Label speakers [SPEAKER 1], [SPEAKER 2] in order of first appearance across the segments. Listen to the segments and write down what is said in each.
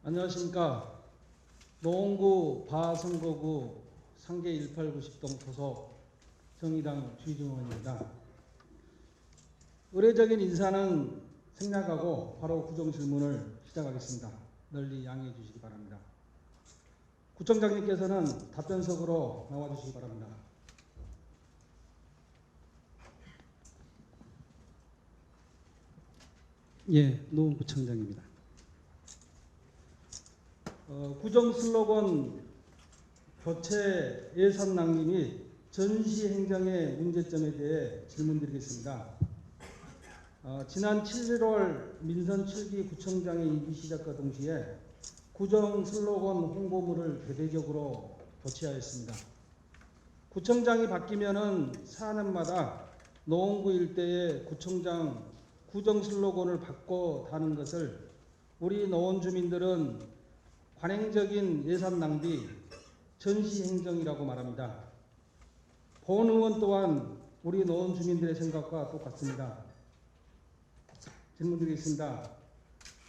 [SPEAKER 1] 안녕하십니까. 노원구 바선거구 상계 1890동 소속 정의당 주희중 의원입니다. 의례적인 인사는 생략하고 바로 구정 질문을 시작하겠습니다. 널리 양해해 주시기 바랍니다. 구청장님께서는 답변석으로 나와주시기 바랍니다.
[SPEAKER 2] 예, 노원구청장입니다.
[SPEAKER 1] 구정 슬로건 교체 예산 낭비 및 전시 행정의 문제점에 대해 질문드리겠습니다. 지난 7월 민선 7기 구청장의 임기 시작과 동시에 구정 슬로건 홍보물을 대대적으로 교체하였습니다. 구청장이 바뀌면은 4년마다 노원구 일대의 구청장 구정 슬로건을 바꿔 다는 것을 우리 노원 주민들은 관행적인 예산 낭비, 전시 행정이라고 말합니다. 본 의원 또한 우리 노원 주민들의 생각과 똑같습니다. 질문드리겠습니다.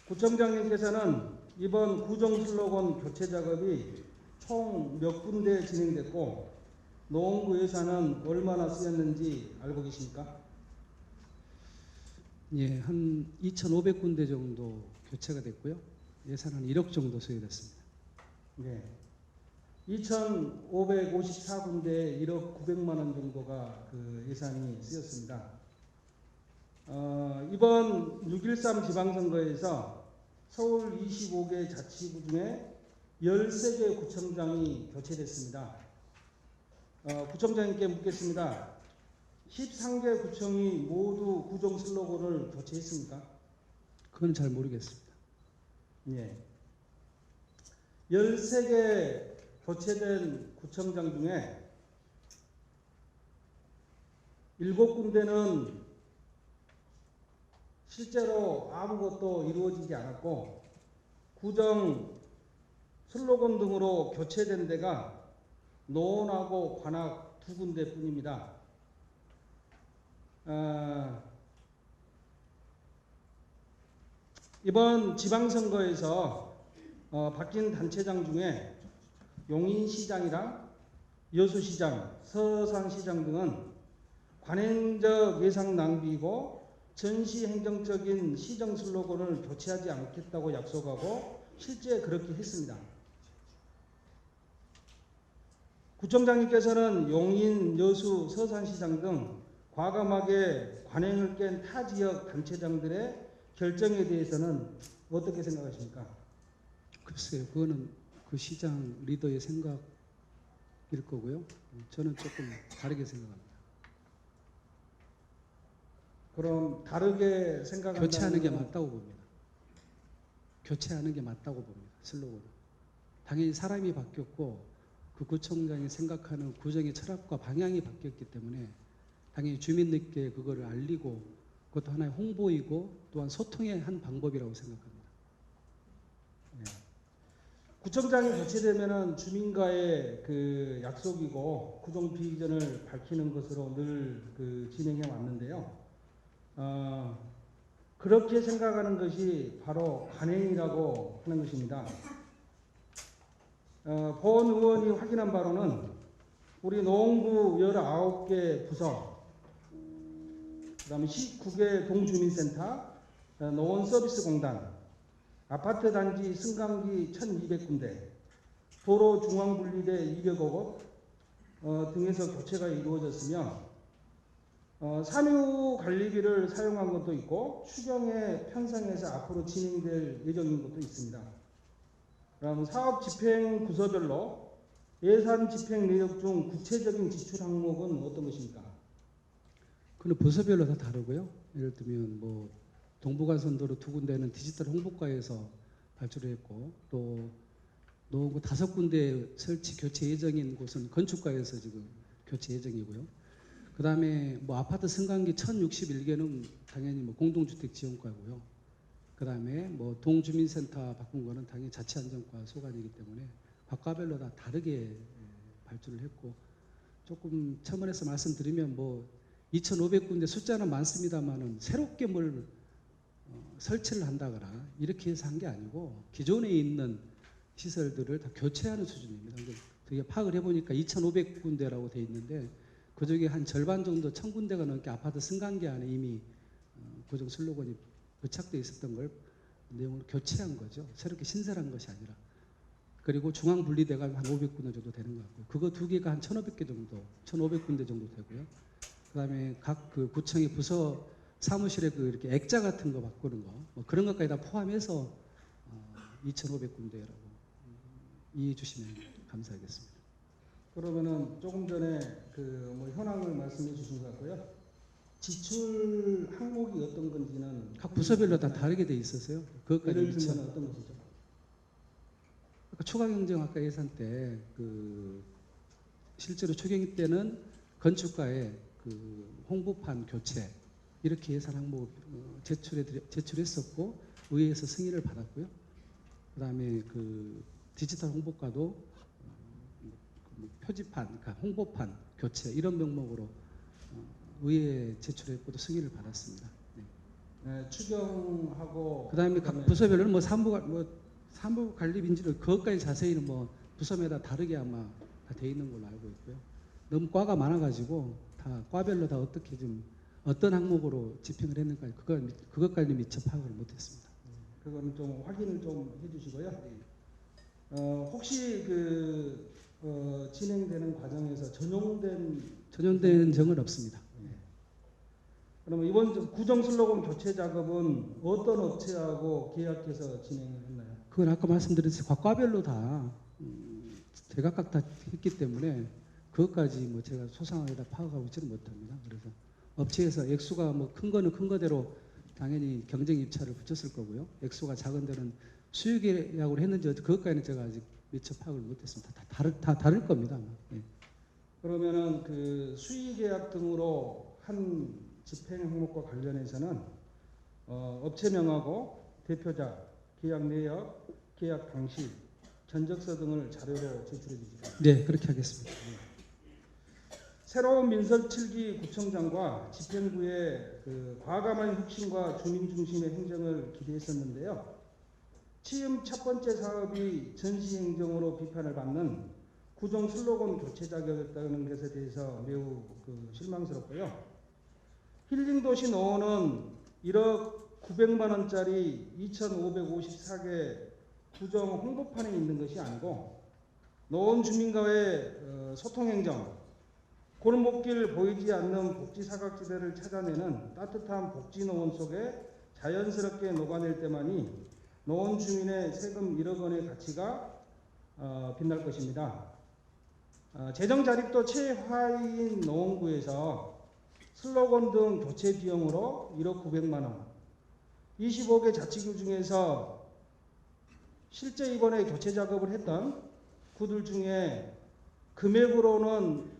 [SPEAKER 1] 구청장님께서는 이번 구정 슬로건 교체 작업이 총 몇 군데 진행됐고 노원구 예산은 얼마나 쓰였는지 알고 계십니까?
[SPEAKER 2] 예, 한 2,500군데 정도 교체가 됐고요. 예산은 1억 정도 소요됐습니다.
[SPEAKER 1] 네. 2,554군데 1억 900만 원 정도가 그 예산이 쓰였습니다. 이번 6.13 지방선거에서 서울 25개 자치구 중에 13개 구청장이 교체됐습니다. 구청장님께 묻겠습니다. 13개 구청이 모두 구정 슬로건을 교체했습니까?
[SPEAKER 2] 그건 잘 모르겠습니다.
[SPEAKER 1] 예. 13개 교체된 구청장 중에 7군데는 실제로 아무것도 이루어지지 않았고 구정 슬로건 등으로 교체된 데가 노원하고 관악 2군데 뿐입니다. 이번 지방선거에서 바뀐 단체장 중에 용인시장이랑 여수시장, 서산시장 등은 관행적 예산 낭비이고 전시행정적인 시정 슬로건을 교체하지 않겠다고 약속하고 실제 그렇게 했습니다. 구청장님께서는 용인, 여수, 서산시장 등 과감하게 관행을 깬 타 지역 단체장들의 결정에 대해서는 어떻게 생각하십니까?
[SPEAKER 2] 글쎄요, 그거는 그 시장 리더의 생각일 거고요. 저는 조금 다르게 생각합니다.
[SPEAKER 1] 그럼 다르게 생각한다는
[SPEAKER 2] 교체하는 게 맞다고 봅니다. 교체하는 게 맞다고 봅니다. 슬로건은. 당연히 사람이 바뀌었고 그 구청장이 생각하는 구정의 철학과 방향이 바뀌었기 때문에 당연히 주민들께 그거를 알리고 그것도 하나의 홍보이고 또한 소통의 한 방법이라고 생각합니다.
[SPEAKER 1] 네. 구청장이 교체되면은 주민과의 그 약속이고 구정 비전을 밝히는 것으로 늘 그 진행해 왔는데요. 그렇게 생각하는 것이 바로 관행이라고 하는 것입니다. 본 의원이 확인한 바로는 우리 노원구 19개 부서, 그 다음에 19개 동주민센터, 노원서비스공단, 아파트 단지 승강기 1200군데, 도로 중앙분리대 200억 원 등에서 교체가 이루어졌으며 삼유 관리비를 사용한 것도 있고 추경에 편성해서 앞으로 진행될 예정인 것도 있습니다. 그럼 사업 집행 부서별로 예산 집행 내역 중 구체적인 지출 항목은 어떤 것입니까?
[SPEAKER 2] 그는 부서별로 다 다르고요. 예를 들면 뭐 동부간선도로 2군데는 디지털 홍보과에서 발주를 했고 또 노원구 5군데 설치 교체 예정인 곳은 건축과에서 지금 교체 예정이고요. 그 다음에 뭐 아파트 승강기 1061개는 당연히 뭐 공동주택 지원과고요. 그 다음에 뭐 동주민센터 바꾼 거는 당연히 자치안전과 소관이기 때문에 과과별로 다 다르게 발주를 했고 조금 첨언해서 말씀드리면 뭐 2,500군데 숫자는 많습니다만은 새롭게 뭘 설치를 한다거나 이렇게 해서 한 게 아니고 기존에 있는 시설들을 다 교체하는 수준입니다. 근데 되게 파악을 해보니까 2,500군데라고 돼 있는데 그 중에 한 절반 정도 1,000군데가 넘게 아파트 승강기 안에 이미 고정 슬로건이 부착돼 있었던 걸 내용으로 교체한 거죠. 새롭게 신설한 것이 아니라. 그리고 중앙 분리대가 한 500군데 정도 되는 것 같고요. 그거 두 개가 한 1,500개 정도, 1,500군데 정도 되고요. 그다음에 각 그 구청의 부서 사무실에 그 이렇게 액자 같은 거 바꾸는 거, 뭐 그런 것까지 다 포함해서 2,500군데라고 이해해 주시면 감사하겠습니다.
[SPEAKER 1] 그러면은 조금 전에 그 뭐 현황을 말씀해 주신 것 같고요. 지출 항목이 어떤 건지는
[SPEAKER 2] 각 부서별로 다 다르게 돼 있어서요. 그것까지
[SPEAKER 1] 예를 들면 어떤 것이죠?
[SPEAKER 2] 추가 경정학과 예산 때 그 실제로 초경 때는 건축가에 그 홍보판 교체 이렇게 예산 항목 제출했었고 의회에서 승인을 받았고요. 그다음에 그 디지털 홍보과도 표지판, 그러니까 홍보판 교체 이런 명목으로 의회에 제출했고도 승인을 받았습니다. 네.
[SPEAKER 1] 네, 추경하고
[SPEAKER 2] 그다음에 각 부서별로는 뭐 사무 관리 빈지를 그것까지 자세히는 뭐 부서마다 다르게 아마 다 돼 있는 걸로 알고 있고요. 너무 과가 많아가지고 다 과별로 다 어떻게 좀 어떤 항목으로 집행을 했는가 그것까지 미처 파악을 못했습니다.
[SPEAKER 1] 그건 좀 확인을 좀 해주시고요. 혹시 진행되는 과정에서
[SPEAKER 2] 전용된 점은 없습니다.
[SPEAKER 1] 그러면 이번 구정 슬로건 교체 작업은 어떤 업체하고 계약해서 진행을 했나요?
[SPEAKER 2] 그건 아까 말씀드렸듯이 과별로 다 제각각 다 했기 때문에 그것까지 뭐 제가 소상하게 다 파악하고 있지는 못합니다. 그래서 업체에서 액수가 뭐 큰 거는 큰 거대로 당연히 경쟁 입찰을 붙였을 거고요. 액수가 작은 데는 수유 계약으로 했는지 그것까지는 제가 아직 미처 파악을 못했습니다. 다 다를 겁니다. 아마. 예.
[SPEAKER 1] 그러면은 그 수의 계약 등으로 한 집행 항목과 관련해서는 업체명하고 대표자, 계약 내역, 계약 당시, 전적서 등을 자료로 제출해 주시죠.
[SPEAKER 2] 네, 그렇게 하겠습니다.
[SPEAKER 1] 새로운 민선 7기 구청장과 집행부의 그 과감한 혁신과 주민 중심의 행정을 기대했었는데요. 취임 첫 번째 사업이 전시행정으로 비판을 받는 구정 슬로건 교체 작업이었다는 것에 대해서 매우 실망스럽고요. 힐링도시 노원은 1억 900만 원짜리 2,554개 구정 홍보판에 있는 것이 아니고 노원 주민과의 소통행정, 골목길 보이지 않는 복지 사각지대를 찾아내는 따뜻한 복지 노원 속에 자연스럽게 녹아낼 때만이 노원 주민의 세금 1억 원의 가치가 빛날 것입니다. 재정 자립도 최하위인 노원구에서 슬로건 등 교체 비용으로 1억 900만 원, 25개 자치구 중에서 실제 이번에 교체 작업을 했던 구들 중에 금액으로는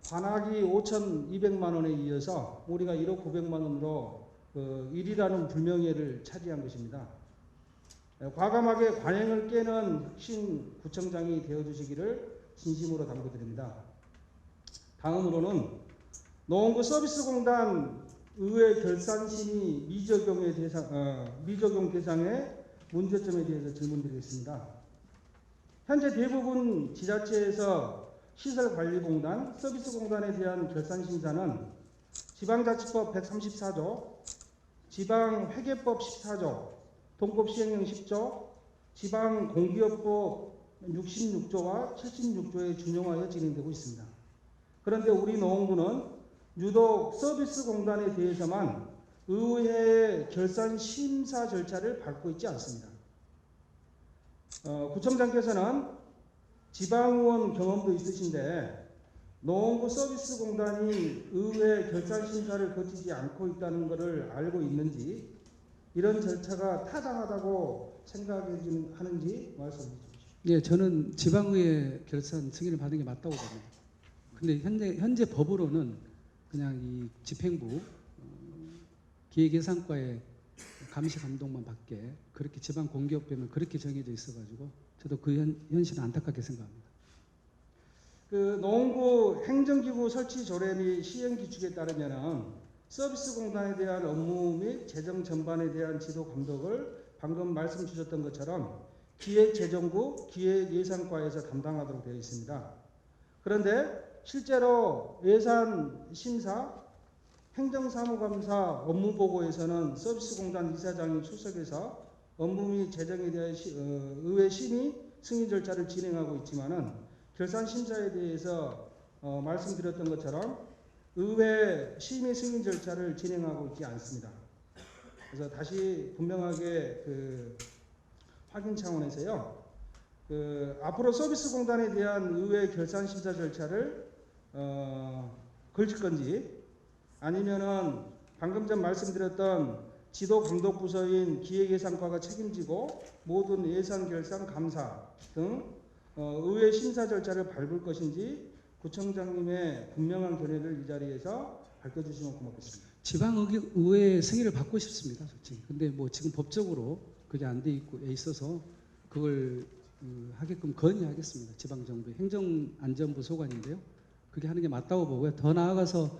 [SPEAKER 1] 관악이 5,200만 원에 이어서 우리가 1억 900만 원으로 1위라는 불명예를 차지한 것입니다. 과감하게 관행을 깨는 혁신 구청장이 되어주시기를 진심으로 당부드립니다. 다음으로는 노원구 서비스공단 의회 결산심의 미적용 대상의 문제점에 대해서 질문드리겠습니다. 현재 대부분 지자체에서 시설관리공단, 서비스공단에 대한 결산심사는 지방자치법 134조, 지방회계법 14조, 동법시행령 10조, 지방공기업법 66조와 76조에 준용하여 진행되고 있습니다. 그런데 우리 노원구는 유독 서비스공단에 대해서만 의회의 결산심사 절차를 밟고 있지 않습니다. 구청장께서는 지방의원 경험도 있으신데 노원구 서비스공단이 의회 결산심사를 거치지 않고 있다는 것을 알고 있는지 이런 절차가 타당하다고 생각하는지 말씀해 주십시오.
[SPEAKER 2] 예, 저는 지방의회 결산 승인을 받는 게 맞다고 봅니다. 근데 현재 법으로는 그냥 이 집행부 기획예산과의 감시 감독만 받게 그렇게 지방 공기업법에는 그렇게 정해져 있어가지고 저도 그 현실은 안타깝게 생각합니다.
[SPEAKER 1] 노원구 행정기구 설치 조례 및 시행 규칙에 따르면 서비스 공단에 대한 업무 및 재정 전반에 대한 지도 감독을 방금 말씀 주셨던 것처럼 기획재정부 기획예산과에서 담당하도록 되어 있습니다. 그런데 실제로 예산 심사, 행정사무감사 업무보고에서는 서비스 공단 이사장이 출석해서 업무 및 재정에 대한 의회 심의 승인 절차를 진행하고 있지만은 결산 심사에 대해서 말씀드렸던 것처럼 의회 심의 승인 절차를 진행하고 있지 않습니다. 그래서 다시 분명하게 확인 차원에서요. 앞으로 서비스 공단에 대한 의회 결산 심사 절차를 걸칠 건지 아니면은 방금 전 말씀드렸던 지도 감독 부서인 기획예산과가 책임지고 모든 예산 결산 감사 등 의회 심사 절차를 밟을 것인지 구청장님의 분명한 견해를 이 자리에서 밝혀주시면 고맙겠습니다.
[SPEAKER 2] 지방의회 승인을 받고 싶습니다, 솔직히. 근데 뭐 지금 법적으로 그게 안 돼 있어서 그걸 하게끔 건의하겠습니다. 지방정부 행정안전부 소관인데요. 그게 하는 게 맞다고 보고요. 더 나아가서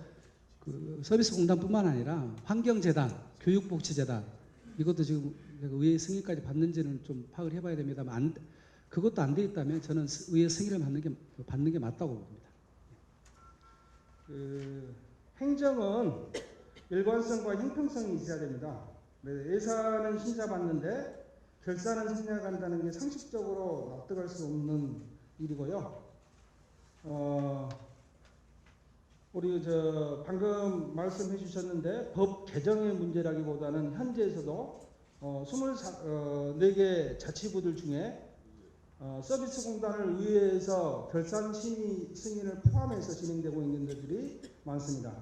[SPEAKER 2] 서비스 공단뿐만 아니라 환경재단, 교육복지재단 이것도 지금 의회 승인까지 받는지는 좀 파악을 해봐야 됩니다만 그것도 안 돼 있다면 저는 의회 승인을 받는 게 맞다고 봅니다.
[SPEAKER 1] 행정은 일관성과 형평성이 있어야 됩니다. 예산은 심사받는데 결산은 생략한다는 게 상식적으로 납득할 수 없는 일이고요. 우리 방금 말씀해 주셨는데 법 개정의 문제라기보다는 현재에서도 24개 자치구들 중에 서비스 공단을 의회에서 결산 심의 승인을 포함해서 진행되고 있는 데들이 많습니다.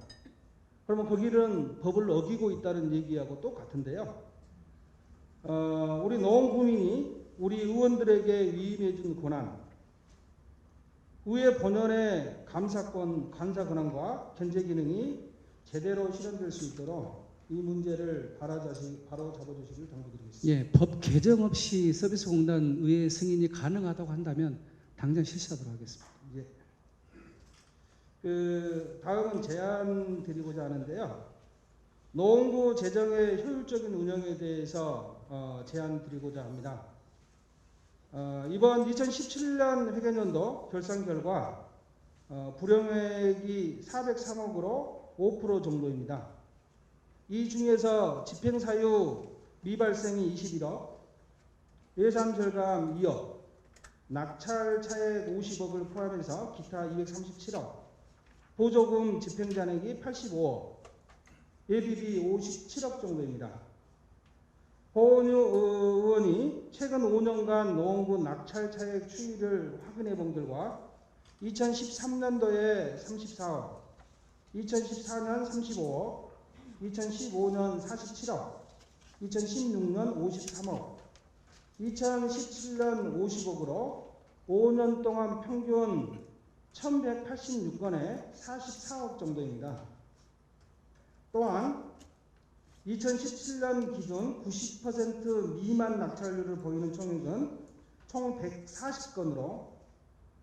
[SPEAKER 1] 그러면 거기는 법을 어기고 있다는 얘기하고 똑같은데요. 우리 노원구민이 우리 의원들에게 위임해 준 권한, 의회 본연의 감사권, 간사 권한과 견제 기능이 제대로 실현될 수 있도록 이 문제를 바로 잡아주시길 당부드리겠습니다.
[SPEAKER 2] 예, 법 개정 없이 서비스 공단 의회 승인이 가능하다고 한다면 당장 실시하도록 하겠습니다.
[SPEAKER 1] 예. 다음은 제안 드리고자 하는데요. 노원구 재정의 효율적인 운영에 대해서 제안 드리고자 합니다. 이번 2017년 회계연도 결산 결과 불용액이 403억으로 5% 정도입니다. 이 중에서 집행사유 미발생이 21억, 예산 절감 2억, 낙찰 차액 50억을 포함해서 기타 237억, 보조금 집행잔액이 85억, 예비비 57억 정도입니다. 호은유 의원이 최근 5년간 노원구 낙찰 차액 추이를 확인해 본 결과 2013년도에 34억, 2014년 35억, 2015년 47억, 2016년 53억, 2017년 50억으로 5년 동안 평균 1186건에 44억 정도입니다. 또한 2017년 기준 90% 미만 낙찰률을 보이는 총액은 총 140건으로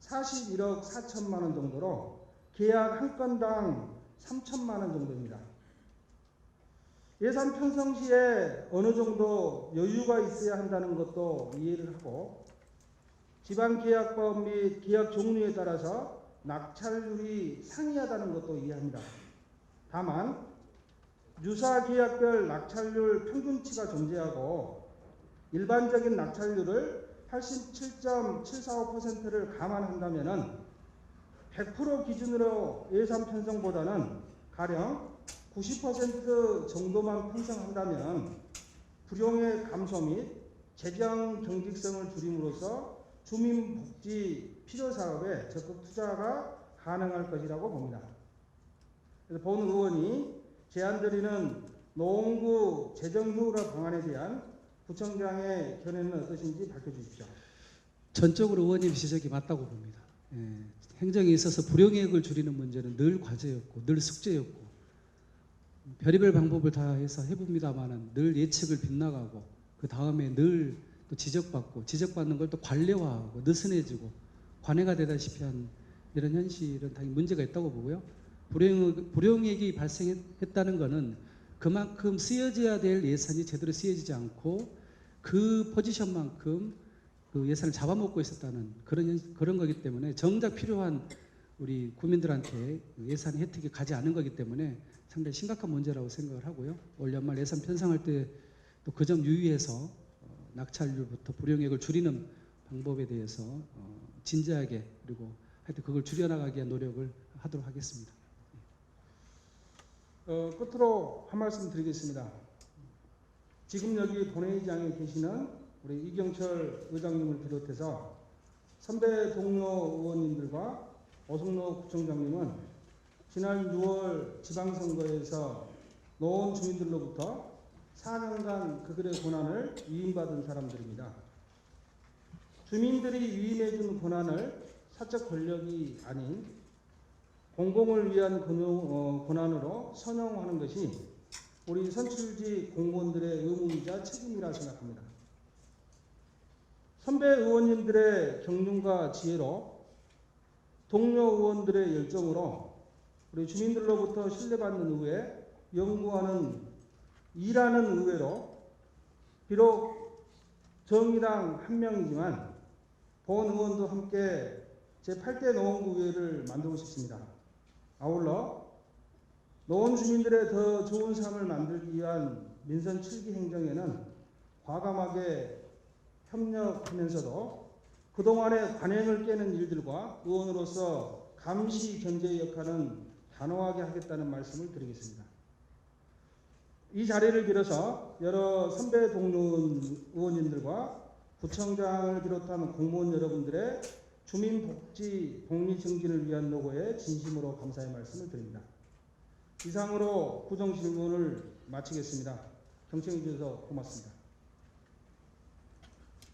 [SPEAKER 1] 41억 4천만 원 정도로 계약 한 건당 3천만 원 정도입니다. 예산 편성 시에 어느 정도 여유가 있어야 한다는 것도 이해를 하고 지방계약법 및 계약 종류에 따라서 낙찰률이 상이하다는 것도 이해합니다. 다만 유사 계약별 낙찰률 평균치가 존재하고 일반적인 낙찰률을 87.745%를 감안한다면 100% 기준으로 예산 편성보다는 가령 90% 정도만 편성한다면 불용의 감소 및 재정 경직성을 줄임으로써 주민복지 필요사업에 적극 투자가 가능할 것이라고 봅니다. 그래서 본 의원이 제안드리는 노원구 재정효율화 방안에 대한 구청장의 견해는 어떠신지 밝혀주십시오.
[SPEAKER 2] 전적으로 의원님 지적이 맞다고 봅니다. 행정에 있어서 불용액을 줄이는 문제는 늘 과제였고 늘 숙제였고 별의별 방법을 다 해서 해봅니다만은 늘 예측을 빗나가고 그 다음에 늘 또 지적받고 지적받는 걸 또 관례화하고 느슨해지고 관해가 되다시피 한 이런 현실은 당연히 문제가 있다고 보고요. 불용액이 발생했다는 것은 그만큼 쓰여져야 될 예산이 제대로 쓰여지지 않고 그 포지션만큼 그 예산을 잡아먹고 있었다는 그런 거기 때문에 정작 필요한 우리 국민들한테 예산 혜택이 가지 않은 거기 때문에 상당히 심각한 문제라고 생각을 하고요. 올 연말 예산 편성할 때 또 그 점 유의해서 낙찰률부터 불용액을 줄이는 방법에 대해서 진지하게 그리고 하여튼 그걸 줄여나가기 위한 노력을 하도록 하겠습니다.
[SPEAKER 1] 끝으로 한 말씀 드리겠습니다. 지금 여기 본회의장에 계시는 우리 이경철 의장님을 비롯해서 선배 동료 의원님들과 오성로 구청장님은 지난 6월 지방선거에서 노원 주민들로부터 4년간 그들의 권한을 위임받은 사람들입니다. 주민들이 위임해준 권한을 사적 권력이 아닌 공공을 위한 권한으로 선용하는 것이 우리 선출직 공무원들의 의무이자 책임이라 생각합니다. 선배 의원님들의 경륜과 지혜로 동료 의원들의 열정으로 우리 주민들로부터 신뢰받는 의회, 연구하는 일하는 의회로 비록 정의당 한 명이지만 본 의원도 함께 제8대 노원구 의회를 만들고 싶습니다. 아울러 노원 주민들의 더 좋은 삶을 만들기 위한 민선 7기 행정에는 과감하게 협력하면서도 그동안의 관행을 깨는 일들과 의원으로서 감시 견제 역할은 단호하게 하겠다는 말씀을 드리겠습니다. 이 자리를 빌어서 여러 선배 동료 의원님들과 구청장을 비롯한 공무원 여러분들의 주민복지 복리 증진을 위한 노고에 진심으로 감사의 말씀을 드립니다. 이상으로 구정질문을 마치겠습니다. 경청해 주셔서 고맙습니다.